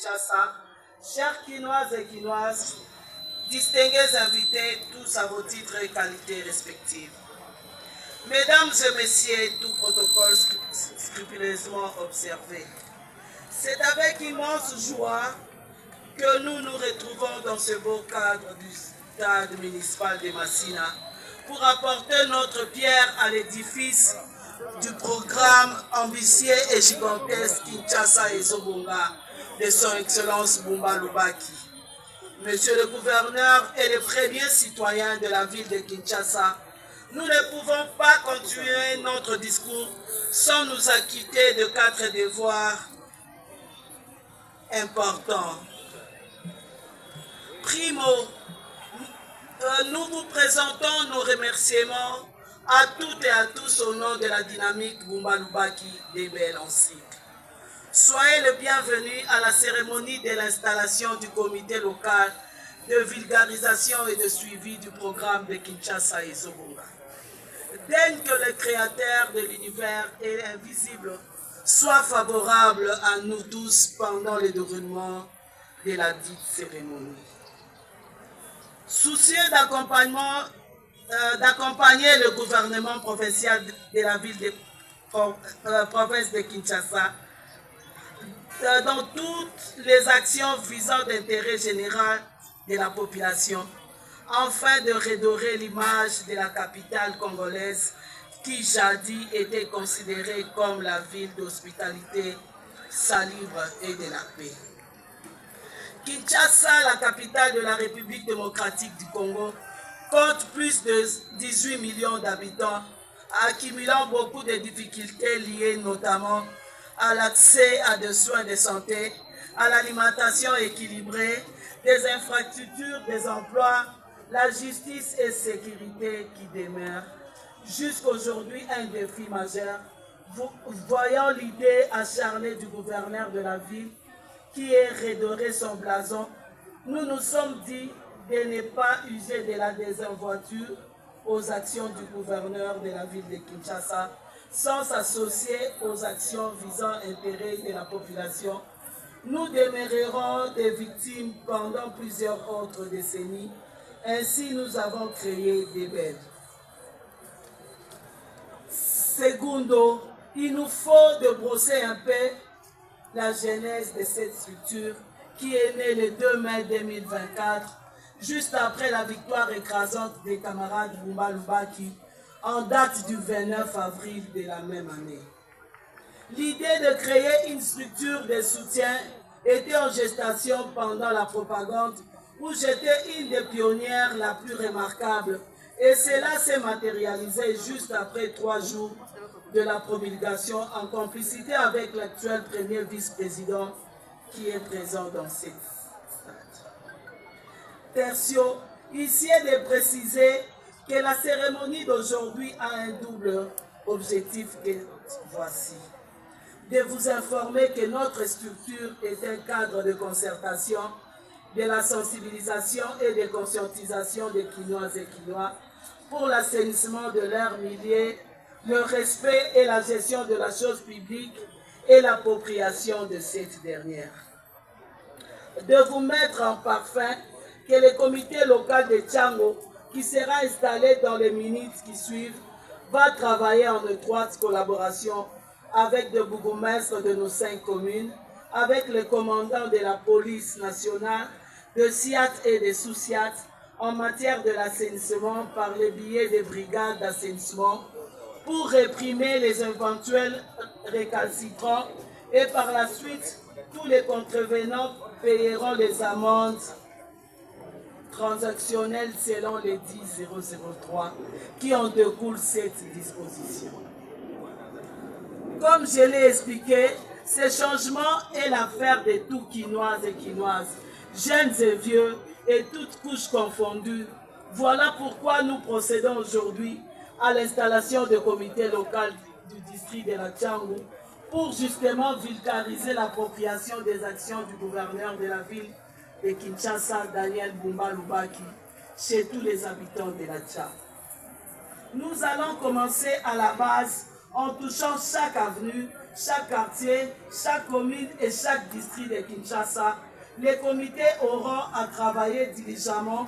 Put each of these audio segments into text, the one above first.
Kinshasa, chers Quinoises et Quinoises, distingués invités, tous à vos titres et qualités respectives. Mesdames et messieurs, tout protocole scrupuleusement observé. C'est avec immense joie que nous nous retrouvons dans ce beau cadre du stade municipal de Massina pour apporter notre pierre à l'édifice du programme ambitieux et gigantesque Kinshasa et Zobonga de son Excellence Bumba Lubaki. Monsieur le gouverneur et les premiers citoyens de la ville de Kinshasa, nous ne pouvons pas continuer notre discours sans nous acquitter de 4 devoirs importants. Primo, nous vous présentons nos remerciements à toutes et à tous au nom de la dynamique Bumba Lubaki des Belles en cycle. Soyez les bienvenus à la cérémonie de l'installation du comité local de vulgarisation et de suivi du programme de Kinshasa et Zobonga. Daigne que le créateur de l'univers et l'invisible soit favorable à nous tous pendant le déroulement de la dite cérémonie. Soucieux d'accompagner le gouvernement provincial de la ville de province de Kinshasa dans toutes les actions visant l'intérêt général de la population, afin de redorer l'image de la capitale congolaise qui jadis était considérée comme la ville d'hospitalité, salibre et de la paix. Kinshasa, la capitale de la République démocratique du Congo, compte plus de 18 millions d'habitants, accumulant beaucoup de difficultés liées notamment à l'accès à des soins de santé, à l'alimentation équilibrée, des infrastructures, des emplois, la justice et sécurité qui demeurent jusqu'aujourd'hui un défi majeur, voyant l'idée acharnée du gouverneur de la ville qui est redoré son blason, nous nous sommes dit de ne pas user de la désinvolture aux actions du gouverneur de la ville de Kinshasa, sans s'associer aux actions visant l'intérêt de la population. Nous demeurerons des victimes pendant plusieurs autres décennies. Ainsi, nous avons créé des belles. Segundo, il nous faut de brosser un peu la genèse de cette structure qui est née le 2 mai 2024, juste après la victoire écrasante des camarades Bumba Lubaki, en date du 29 avril de la même année. L'idée de créer une structure de soutien était en gestation pendant la propagande où j'étais une des pionnières la plus remarquable et cela s'est matérialisé juste après 3 jours de la promulgation en complicité avec l'actuel premier vice-président qui est présent dans cette stade. Tertio, ici est de préciser que la cérémonie d'aujourd'hui a un double objectif que voici. De vous informer que notre structure est un cadre de concertation, de la sensibilisation et de conscientisation des Quinoises et Quinois pour l'assainissement de leurs milliers, le respect et la gestion de la chose publique et l'appropriation de cette dernière. De vous mettre en parfum que le comité local de Tchango, qui sera installé dans les minutes qui suivent, va travailler en étroite collaboration avec le bourgmestre de nos 5 communes, avec le commandant de la police nationale, de SIAT et de sous-SIAT en matière de l'assainissement par le biais des brigades d'assainissement pour réprimer les éventuels récalcitrants et par la suite, tous les contrevenants payeront les amendes transactionnelles selon les 10.003 qui en découlent cette disposition. Comme je l'ai expliqué, ce changement est l'affaire de tous Quinoises et Quinoises, jeunes et vieux et toutes couches confondues. Voilà pourquoi nous procédons aujourd'hui à l'installation du comité local du district de la Tchango pour justement vulgariser l'appropriation des actions du gouverneur de la ville de Kinshasa, Daniel Bumba Lubaki, chez tous les habitants de la Tchad. Nous allons commencer à la base en touchant chaque avenue chaque quartier, chaque commune et chaque district de Kinshasa, les comités auront à travailler diligemment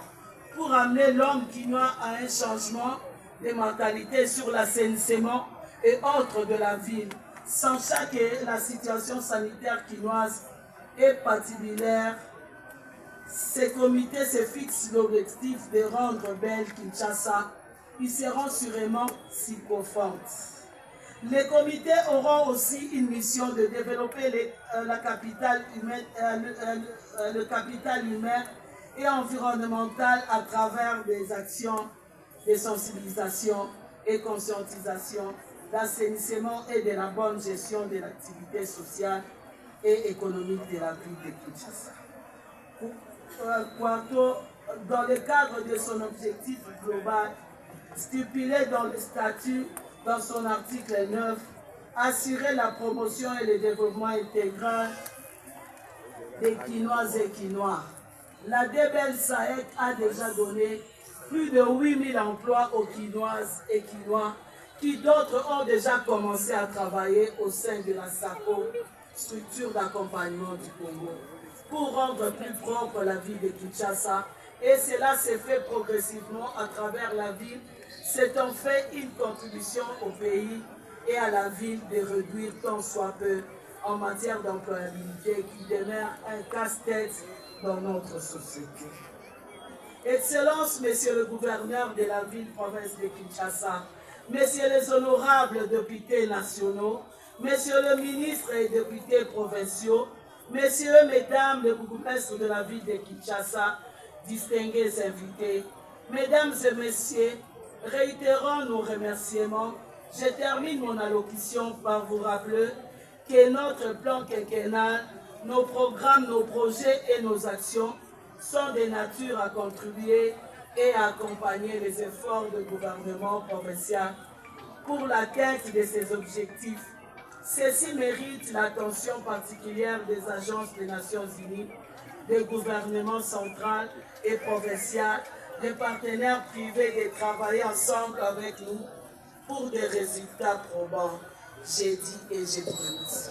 pour amener l'homme quinois à un changement de mentalité sur l'assainissement et autres de la ville, sachant que la situation sanitaire quinoise est particulière. Ces comités se fixent l'objectif de rendre belle Kinshasa. Ils seront sûrement psychophantes. Les comités auront aussi une mission de développer le capital humain et environnemental à travers des actions de sensibilisation et conscientisation, d'assainissement et de la bonne gestion de l'activité sociale et économique de la ville de Kinshasa. Kouato, dans le cadre de son objectif global, stipulé dans le statut, dans son article 9, assurer la promotion et le développement intégral des Quinoises et Quinois. La DBL SAEC a déjà donné plus de 8000 emplois aux Quinoises et Quinois, qui d'autres ont déjà commencé à travailler au sein de la SACO, structure d'accompagnement du Congo, pour rendre plus propre la ville de Kinshasa. Et cela s'est fait progressivement à travers la ville. C'est en fait une contribution au pays et à la ville de réduire tant soit peu en matière d'employabilité qui demeure un casse-tête dans notre société. Excellences, Monsieur le gouverneur de la ville-province de Kinshasa, Messieurs les honorables députés nationaux, Messieurs le ministre et députés provinciaux, Messieurs, Mesdames, les bourgmestres de la ville de Kinshasa, distingués invités, Mesdames et Messieurs, réitérons nos remerciements. Je termine mon allocution par vous rappeler que notre plan quinquennal, nos programmes, nos projets et nos actions sont de nature à contribuer et à accompagner les efforts du gouvernement provincial pour l'atteinte de ces objectifs. Ceci mérite l'attention particulière des agences des Nations Unies, des gouvernements central et provincial, des partenaires privés de travailler ensemble avec nous pour des résultats probants. J'ai dit et j'ai promis.